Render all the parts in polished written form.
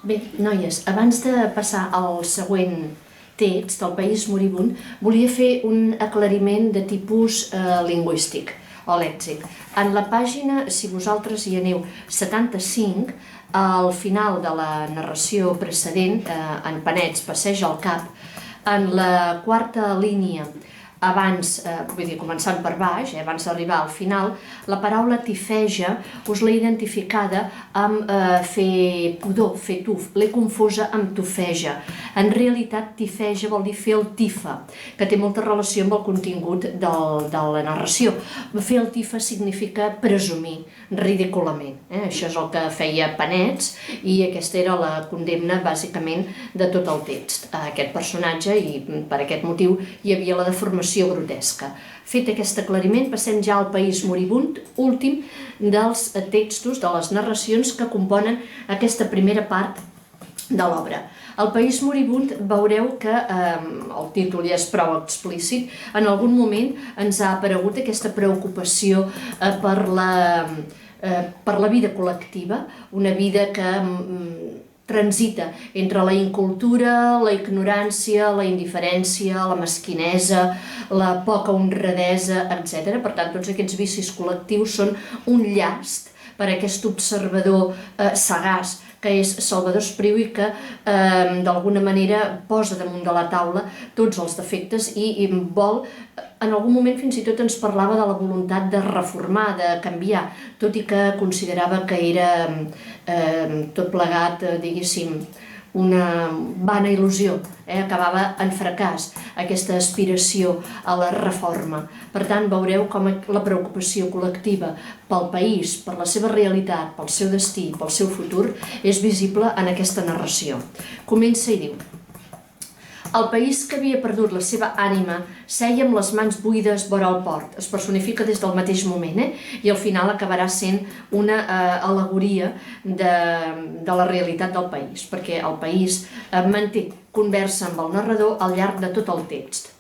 Bé, noies, abans de passar al següent text, del País moribund, volia fer un aclariment de tipus lingüístic o lèxic. En la pàgina, si vosaltres hi aneu, 75, al final de la narració precedent, en Panets passeja el cap, en la quarta línia, abans, vull dir, començant per baix, abans d'arribar al final, la paraula tifeja us l'he identificada amb fer pudor, fer tuf, l'he confosa amb tufeja. En realitat, tifeja vol dir fer el tifa, que té molta relació amb el contingut de la narració. Fer el tifa significa presumir, ridículament. Això és el que feia Panets i aquesta era la condemna, bàsicament, de tot el text. Aquest personatge, i per aquest motiu hi havia la deformació grotesca. Fet aquest aclariment, passem ja al País moribund, últim dels textos, de les narracions que componen aquesta primera part de l'obra. El País moribund, veureu que el títol ja és prou explícit, en algun moment ens ha aparegut aquesta preocupació per la vida col·lectiva, una vida que transita entre la incultura, la ignorància, la indiferència, la mesquinesa, la poca honradesa, etc. Per tant, tots aquests vicis col·lectius són un llast per a aquest observador sagaç que és Salvador Espriu i que d'alguna manera posa damunt de la taula tots els defectes i vol, en algun moment fins i tot ens parlava de la voluntat de reformar, de canviar, tot i que considerava que era tot plegat, diguéssim, una vana il·lusió, acabava en fracàs aquesta aspiració a la reforma. Per tant, veureu com la preocupació col·lectiva pel país, per la seva realitat, pel seu destí, pel seu futur, és visible en aquesta narració. Comença i diu: el país que havia perdut la seva ànima seia amb les mans buides vora el port. Es personifica des del mateix moment, i al final acabarà sent una al·legoria de la realitat del país, perquè el país manté conversa amb el narrador al llarg de tot el text.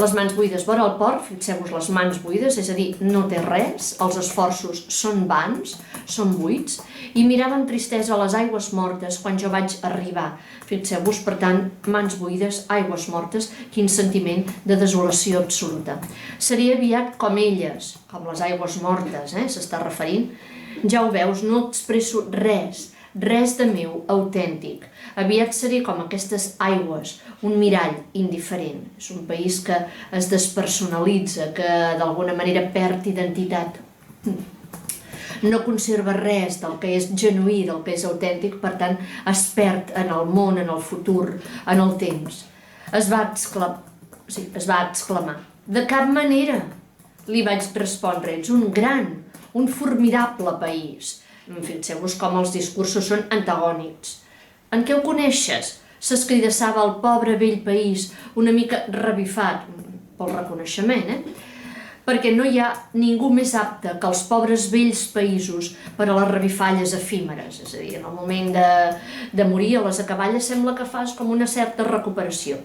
Les mans buides vora el port, fixeu-vos les mans buides, és a dir, no té res, els esforços són vans, són buits, i mirava amb tristesa les aigües mortes quan jo vaig arribar. Fixeu-vos, per tant, mans buides, aigües mortes, quin sentiment de desolació absoluta. Seria aviat com elles, com les aigües mortes, s'està referint. Ja ho veus, no expresso res de meu autèntic. Aviat seré com aquestes aigües, un mirall indiferent. És un país que es despersonalitza, que d'alguna manera perd identitat. No conserva res del que és genuí, del que és autèntic, per tant es perd en el món, en el futur, en el temps. Es va exclamar: de cap manera! Li vaig respondre: ets un gran, un formidable país. Fixeu-vos com els discursos són antagònics. En què ho coneixes? S'escridassava el pobre vell país, una mica revifat pel reconeixement, perquè no hi ha ningú més apte que els pobres vells països per a les revifalles efímeres. És a dir, en el moment de morir a les acaballes sembla que fas com una certa recuperació.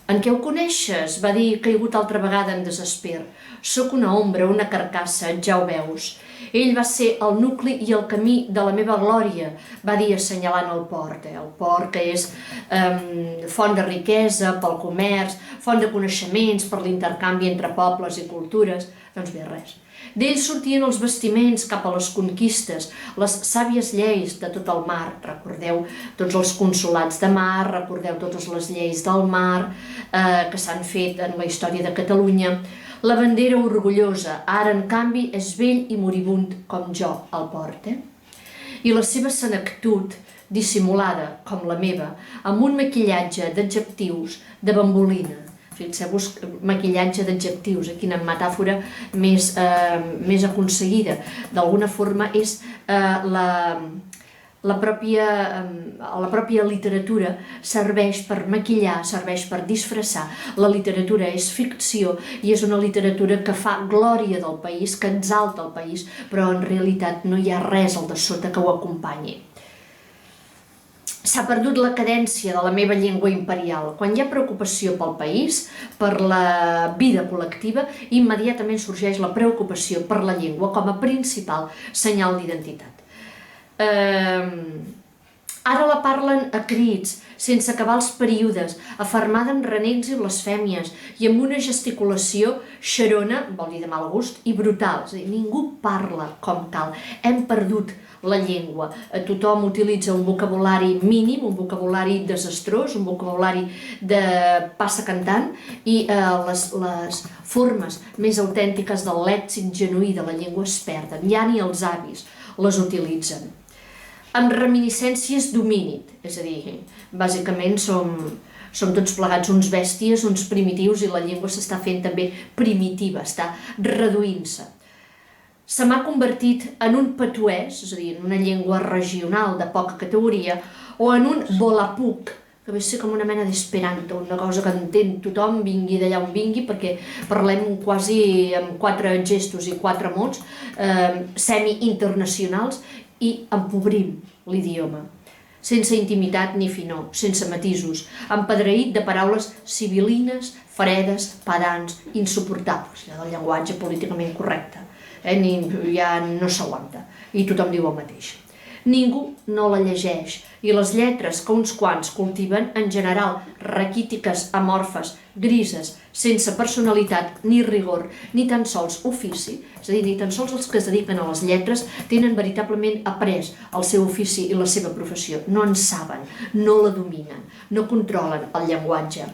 En què ho coneixes? Va dir caigut altra vegada en desesper. Soc una ombra, una carcassa, ja ho veus. Ell va ser el nucli i el camí de la meva glòria, va dir assenyalant el port. El port que és font de riquesa pel comerç, font de coneixements per l'intercanvi entre pobles i cultures. Doncs bé, res. D'ell sortien els bastiments cap a les conquistes, les sàvies lleis de tot el mar. Recordeu tots els consolats de mar, recordeu totes les lleis del mar que s'han fet en la història de Catalunya. La bandera orgullosa, ara en canvi és vell i moribund com jo al port. I la seva senectut, dissimulada com la meva, amb un maquillatge d'adjectius de bambolina. Fixeu-vos, maquillatge d'adjectius, quina metàfora més aconseguida. D'alguna forma és la pròpia literatura serveix per maquillar, serveix per disfressar. La literatura és ficció i és una literatura que fa glòria del país, que exalta el país, però en realitat no hi ha res al de sota que ho acompanyi. S'ha perdut la cadència de la meva llengua imperial. Quan hi ha preocupació pel país, per la vida col·lectiva, immediatament sorgeix la preocupació per la llengua com a principal senyal d'identitat. Ara la parlen a crits, sense acabar els períodes, afermada en renecs i blasfèmies, i amb una gesticulació xerona, vol dir de mal gust, i brutal. És a dir, ningú parla com cal. Hem perdut la llengua. Tothom utilitza un vocabulari mínim, un vocabulari desastrós, un vocabulari de passa cantant, i les formes més autèntiques del lèxic genuí de la llengua es perden. Ja ni els avis les utilitzen. Amb reminiscències d'homínid, és a dir, bàsicament som tots plegats uns bèsties, uns primitius, i la llengua s'està fent també primitiva, està reduint-se. Se m'ha convertit en un patuès, és a dir, en una llengua regional de poca categoria, o en un volapük, que ve a ser com una mena d'esperanto, una cosa que entén tothom, vingui d'allà on vingui, perquè parlem quasi amb 4 gestos i 4 mots semi-internacionals, i empobrim l'idioma, sense intimitat ni finor, sense matisos, empedreït de paraules sibil·lines, fredes, pedants, insuportables, del llenguatge políticament correcte, ja no s'aguanta, i tothom diu el mateix. Ningú no la llegeix, i les lletres que uns quants cultiven, en general raquítiques, amorfes, grises, sense personalitat ni rigor, ni tan sols ofici, és a dir, ni tan sols els que es dediquen a les lletres tenen veritablement après el seu ofici i la seva professió, no en saben, no la dominen, no controlen el llenguatge,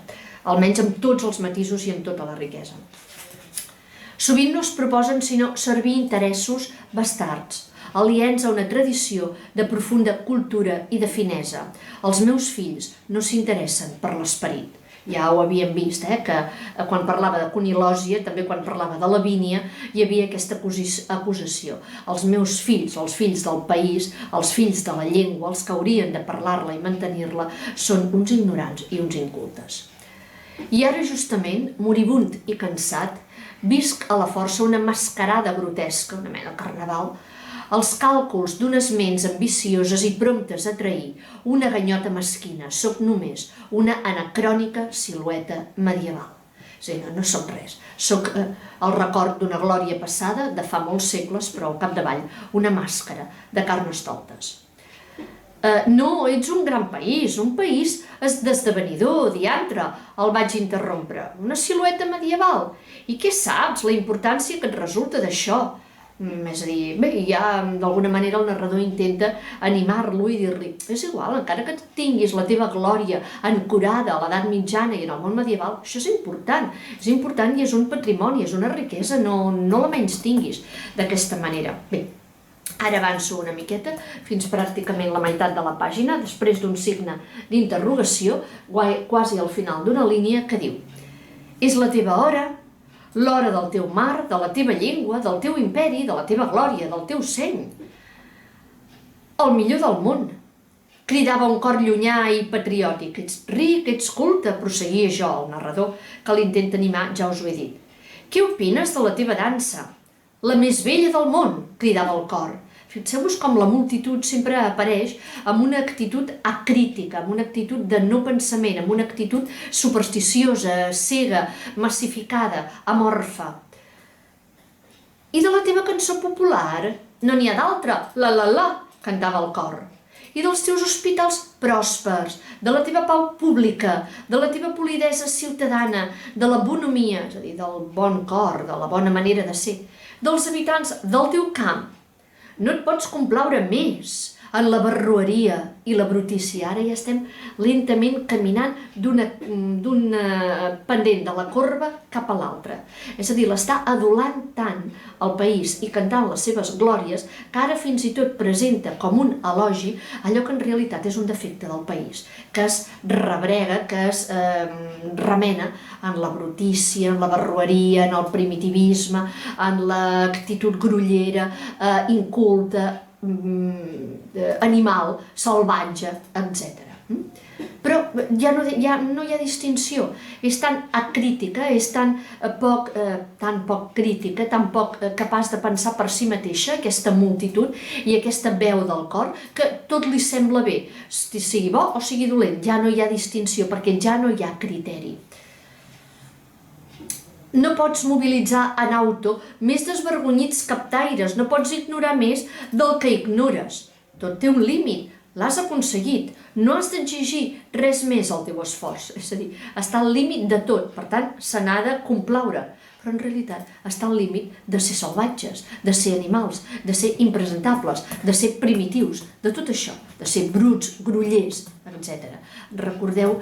almenys amb tots els matisos i amb tota la riquesa. Sovint no es proposen sinó servir interessos bastards, aliens a una tradició de profunda cultura i de finesa. Els meus fills no s'interessen per l'esperit. Ja ho havíem vist, que quan parlava de conilòsia, també quan parlava de Lavínia, hi havia aquesta acusació. Els meus fills, els fills del país, els fills de la llengua, els que haurien de parlar-la i mantenir-la, són uns ignorants i uns incultes. I ara, justament, moribund i cansat, visc a la força una mascarada grotesca, una mena de carnaval, els càlculs d'unes ments ambicioses i promptes a trair una ganyota mesquina. Soc només una anacrònica silueta medieval. És a dir, no soc res. Soc el record d'una glòria passada de fa molts segles, però al capdavall una màscara de carnestoltes. No, ets un gran país, un país d'esdevenidor, diantre, el vaig interrompre. Una silueta medieval. I què saps, la importància que et resulta d'això? És a dir, bé, ja d'alguna manera el narrador intenta animar-lo i dir-li és igual, encara que tinguis la teva glòria ancorada a l'edat mitjana i en el món medieval, això és important i és un patrimoni, és una riquesa, no la menys tinguis d'aquesta manera. Bé, ara avanço una miqueta fins pràcticament la meitat de la pàgina, després d'un signe d'interrogació, quasi al final d'una línia que diu: és la teva hora, l'hora del teu mar, de la teva llengua, del teu imperi, de la teva glòria, del teu seny. El millor del món, cridava un cor llunyà i patriòtic. Ets ric, ets culte, prosseguia jo, el narrador, que l'intenta animar, ja us ho he dit. Què opines de la teva dansa? La més bella del món, cridava el cor. Fixeu-vos com la multitud sempre apareix amb una actitud acrítica, amb una actitud de no pensament, amb una actitud supersticiosa, cega, massificada, amorfa. I de la teva cançó popular? No n'hi ha d'altra, la, cantava el cor. I dels teus hospitals pròspers, de la teva pau pública, de la teva polidesa ciutadana, de la bonomia, és a dir, del bon cor, de la bona manera de ser, dels habitants del teu camp. No et pots complaure més en la barroeria i la brutícia. Ara ja estem lentament caminant d'una pendent de la corba cap a l'altra. És a dir, l'està adulant tant el país i cantant les seves glòries que ara fins i tot presenta com un elogi allò que en realitat és un defecte del país, que es rebrega, que es remena en la brutícia, en la barroeria, en el primitivisme, en l'actitud grollera, inculta, animal, salvatge, etc. Però ja no hi ha distinció, és tan acrítica, és tan poc crítica, tan poc capaç de pensar per si mateixa, aquesta multitud i aquesta veu del cor, que tot li sembla bé, sigui bo o sigui dolent, ja no hi ha distinció perquè ja no hi ha criteri. No pots mobilitzar en auto més desvergonyits captaires, no pots ignorar més del que ignores. Tot té un límit, l'has aconseguit, no has d'exigir res més al teu esforç, és a dir, està al límit de tot, per tant, se n'ha de complaure, però en realitat està al límit de ser salvatges, de ser animals, de ser impresentables, de ser primitius, de tot això, de ser bruts, grollers, etc. Recordeu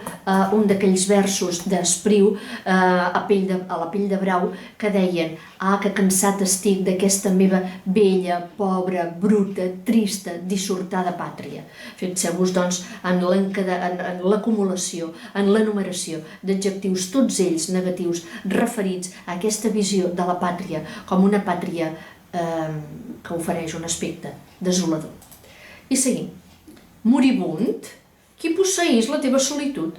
un d'aquells versos d'Espriu a la pell de brau que deien: ah, que cansat estic d'aquesta meva vella, pobra, bruta, trista, dissortada pàtria. Fixeu-vos, doncs, en l'acumulació, en l'enumeració d'adjectius, tots ells negatius, referits a aquesta visió de la pàtria com una pàtria que ofereix un aspecte desolador. I seguim. Moribund, qui posseís la teva salut?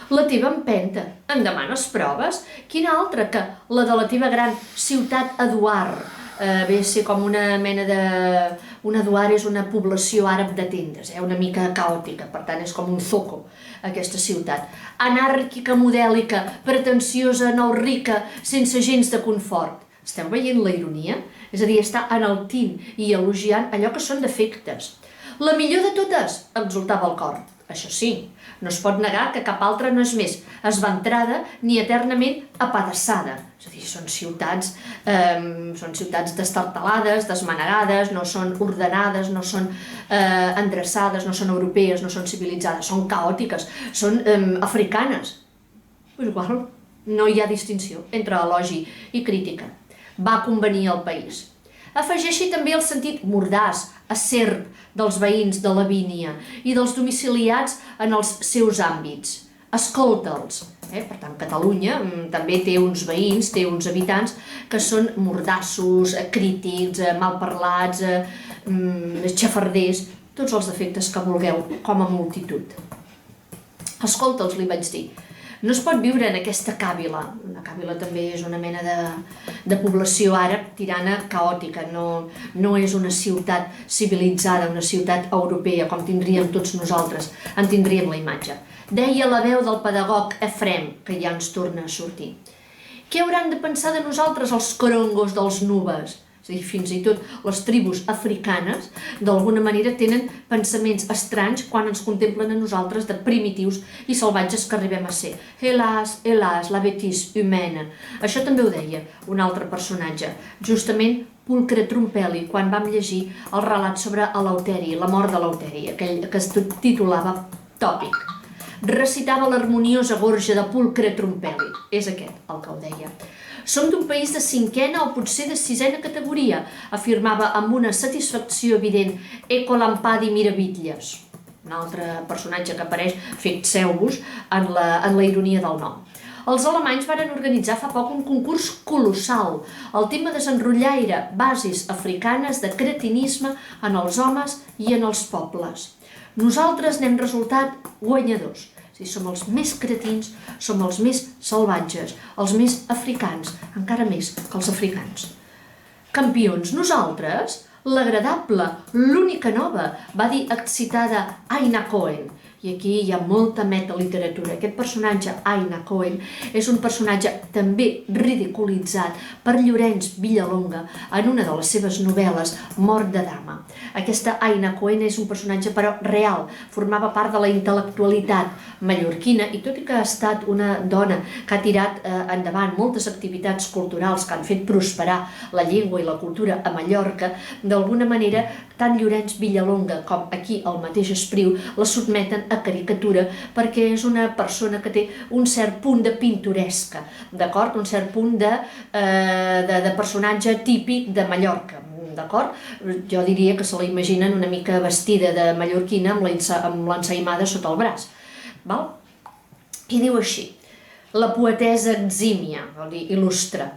La teva empenta. Em demanes proves? Quina altra que la de la teva gran ciutat Eduard? Ve a ser com una mena de... Un Eduard és una població àrab de tendes, una mica caòtica, per tant és com un zoco, aquesta ciutat. Anàrquica, modèlica, pretensiosa, nou rica, sense gens de confort. Esteu veient la ironia? És a dir, està enaltint i elogiant allò que són defectes. La millor de totes, exultava el cor. Això sí, no es pot negar que cap altra no és més esventrada ni eternament apedaçada. És a dir, són ciutats destartalades, desmanegades, no són ordenades, no són endreçades, no són europees, no són civilitzades, són caòtiques, són africanes. Però igual no hi ha distinció entre elogi i crítica. Va convenir al país. Afegeixi també el sentit mordaç, acerb dels veïns de Lavínia i dels domiciliats en els seus àmbits. Escolta'ls. Per tant, Catalunya també té uns veïns, té uns habitants que són mordassos, crítics, malparlats, xafarders, tots els defectes que vulgueu, com a multitud. Escolta'ls, li vaig dir. No es pot viure en aquesta càvila. La càvila també és una mena de població àrab tirana caòtica, no és una ciutat civilitzada, una ciutat europea, com tindríem tots nosaltres, en tindríem la imatge. Deia la veu del pedagog Efrem, que ja ens torna a sortir. Què hauran de pensar de nosaltres els corongos dels nubes? És a dir, fins i tot les tribus africanes d'alguna manera tenen pensaments estranys quan ens contemplen a nosaltres de primitius i salvatges que arribem a ser. Hélas, hélas, la bêtise humaine. Això també ho deia un altre personatge, justament Pulcre Trompeli, quan vam llegir el relat sobre Eleuteri, la mort d'Eleuteri, aquell que es titulava Tòpic. Recitava l'harmoniosa gorja de Pulcre Trompeli. És aquest el que ho deia. Som d'un país de cinquena o potser de sisena categoria, afirmava amb una satisfacció evident Eco Lampadi Miravitlles, un altre personatge que apareix, fixeu-vos, en la ironia del nom. Els alemanys varen organitzar fa poc un concurs colossal. El tema desenrotllar era bases africanes de cretinisme en els homes i en els pobles. Nosaltres n'hem resultat guanyadors. Som els més cretins, som els més salvatges, els més africans, encara més que els africans. Campions, nosaltres? L'agradable, l'única nova, va dir excitada Aina Cohen. I aquí hi ha molta metaliteratura. Aquest personatge, Aina Cohen, és un personatge també ridiculitzat per Llorenç Villalonga en una de les seves novel·les, Mort de dama. Aquesta Aina Cohen és un personatge però real, formava part de la intel·lectualitat mallorquina i tot i que ha estat una dona que ha tirat endavant moltes activitats culturals que han fet prosperar la llengua i la cultura a Mallorca, d'alguna manera tant Llorenç Villalonga com aquí el mateix Espriu la sotmeten a caricatura perquè és una persona que té un cert punt de pintoresca, d'acord? Un cert punt de personatge típic de Mallorca, d'acord? Jo diria que se la imaginen una mica vestida de mallorquina amb l'ensaïmada sota el braç, val? I diu així, la poetesa exímia, vol dir il·lustre,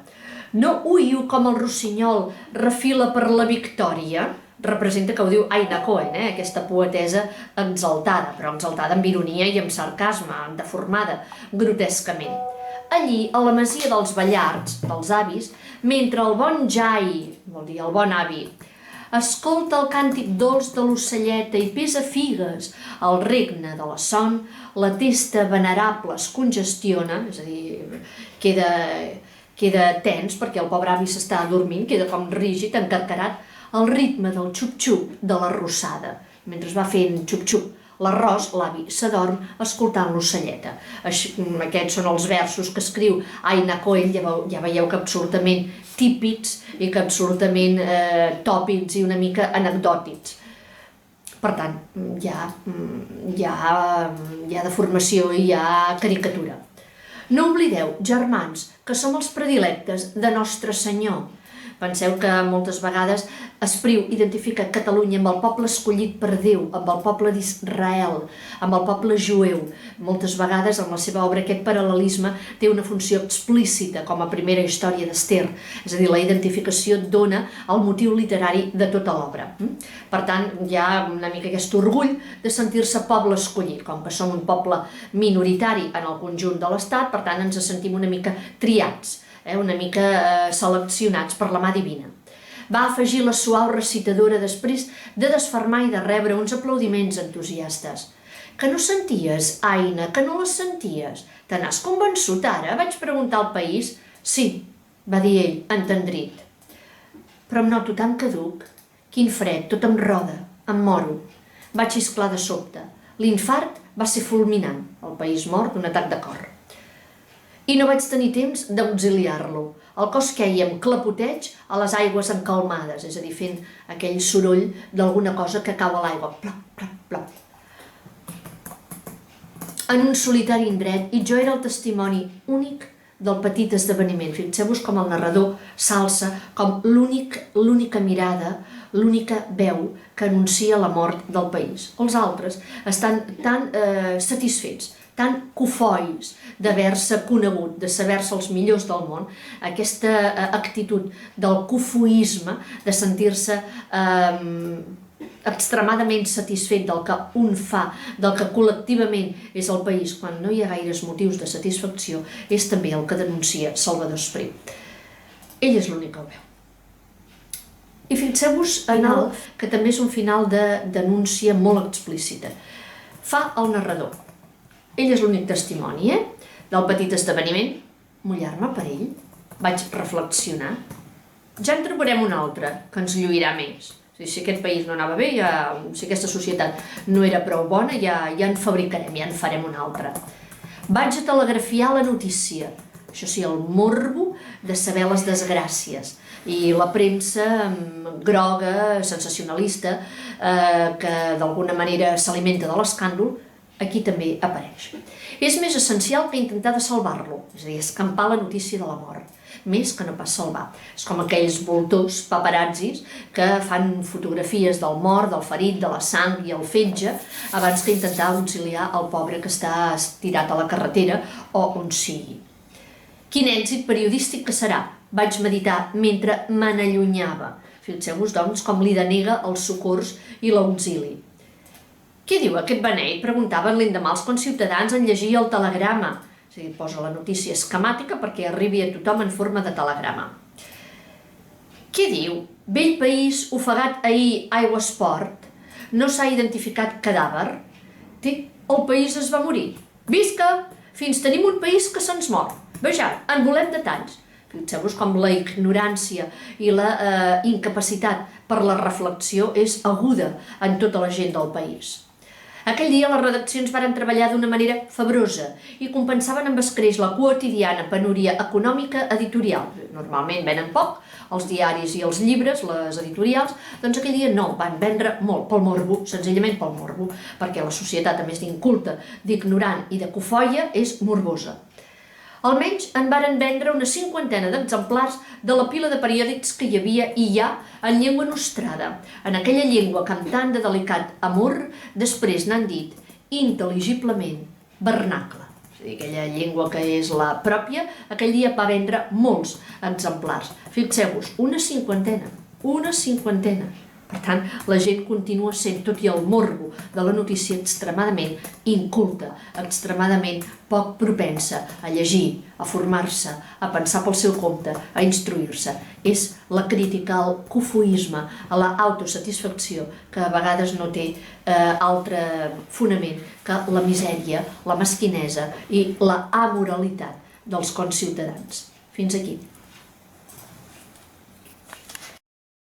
no huiu com el rossinyol refila per la victòria, representa que ho diu Aina Cohen, aquesta poetesa exaltada, però exaltada amb ironia i amb sarcasme, deformada grotescament. Allí, a la masia dels Ballards, dels avis, mentre el bon Jai, vol dir el bon avi, escolta el càntic dolç de l'ocelleta i pesa figues al regne de la son, la testa venerable es congestiona, és a dir, queda tens perquè el pobre avi s'està adormint, queda com rígid, encarcarat, al ritme del xup-xup de la rossada. mentre va fent xup-xup l'arròs, l'avi s'adorm escoltant l'ocelleta. Aquests són els versos que escriu Aina Cohen, ja veieu que absolutament típics i que absolutament tòpics i una mica anecdòtics. Per tant, hi ha deformació i hi ha caricatura. No oblideu, germans, que som els predilectes de Nostre Senyor. Penseu que moltes vegades Espriu identifica Catalunya amb el poble escollit per Déu, amb el poble d'Israel, amb el poble jueu. Moltes vegades en la seva obra aquest paral·lelisme té una funció explícita com a primera història d'Ester, és a dir, la identificació dona el motiu literari de tota l'obra. Per tant, hi ha una mica aquest orgull de sentir-se poble escollit, com que som un poble minoritari en el conjunt de l'Estat, per tant ens sentim una mica triats, una mica seleccionats per la mà divina. Va afegir la suau recitadora després de desfermar i de rebre uns aplaudiments entusiastes. Que no senties, Aina, que no les senties? Te n'has convençut ara? Vaig preguntar al país. Sí, va dir ell, entendrit. Però em noto tan caduc. Quin fred, tot em roda, em moro. Vaig xisclar de sobte. L'infart va ser fulminant, el país mort d'un atac de cor. I no vaig tenir temps d'auxiliar-lo. El cos queia amb clapoteig a les aigües encalmades, és a dir, fent aquell soroll d'alguna cosa que cau a l'aigua. Plop, plop, plop. En un solitari indret, i jo era el testimoni únic del petit esdeveniment. Fixeu-vos com el narrador s'alça com l'única mirada, l'única veu que anuncia la mort del país. Els altres estan tan satisfets, tan cofois d'haver-se conegut, de saber-se els millors del món, aquesta actitud del cofoisme, de sentir-se extremadament satisfet del que un fa, del que col·lectivament és el país, quan no hi ha gaires motius de satisfacció, és també el que denuncia Salvador Espriu. Ell és l'únic que el veu. I fixeu-vos en el que també és un final de denúncia molt explícita. Fa el narrador. Ell és l'únic testimoni, del petit esdeveniment. Mullar-me per ell? Vaig reflexionar. Ja en trobarem un altre, que ens lluirà més. Si aquest país no anava bé, si aquesta societat no era prou bona, ja en fabricarem, ja en farem un altre. Vaig a telegrafiar la notícia. Això sí, el morbo de saber les desgràcies. I la premsa groga, sensacionalista, que d'alguna manera s'alimenta de l'escàndol, aquí també apareix. És més essencial que intentar de salvar-lo, és a dir, escampar la notícia de la mort, més que no pas salvar. És com aquells voltors paparazzis que fan fotografies del mort, del ferit, de la sang i el fetge, abans que intentar auxiliar el pobre que està estirat a la carretera o on sigui. Quin èxit periodístic que serà, vaig meditar mentre me n'allunyava. Fixeu-vos, doncs, com li denega els socors i l'auxili. Què diu aquest beneit? Preguntaven l'endemà els conciutadans en llegir el telegrama. És a dir, posa la notícia esquemàtica perquè arribi a tothom en forma de telegrama. Què diu? Vell país ofegat ahir aigua esport. No s'ha identificat cadàver. El país es va morir. Visca! Fins tenim un país que se'ns mor. Vejam, en volem de tants. Fixeu-vos com la ignorància i la incapacitat per la reflexió és aguda en tota la gent del país. Aquell dia les redaccions varen treballar d'una manera febrosa i compensaven amb escreix la quotidiana penúria econòmica editorial. Normalment venen poc, els diaris i els llibres, les editorials, doncs aquell dia no, van vendre molt pel morbo, senzillament pel morbo, perquè la societat, a més d'inculta, d'ignorant i de cofoia, és morbosa. Almenys en varen vendre una 50ena d'exemplars de la pila de periòdics que hi havia i hi ha en llengua nostrada, en aquella llengua que amb tant de delicat amor després n'han dit intel·ligiblement vernacle. És a dir, aquella llengua que és la pròpia, aquell dia va vendre molts exemplars. Fixeu-vos, una cinquantena. Per tant, la gent continua sent, tot i el morbo de la notícia, extremadament inculta, extremadament poc propensa a llegir, a formar-se, a pensar pel seu compte, a instruir-se. És la crítica al cofoisme, a l'autosatisfacció, que a vegades no té altre fonament que la misèria, la mesquinesa i la amoralitat dels conciutadans. Fins aquí.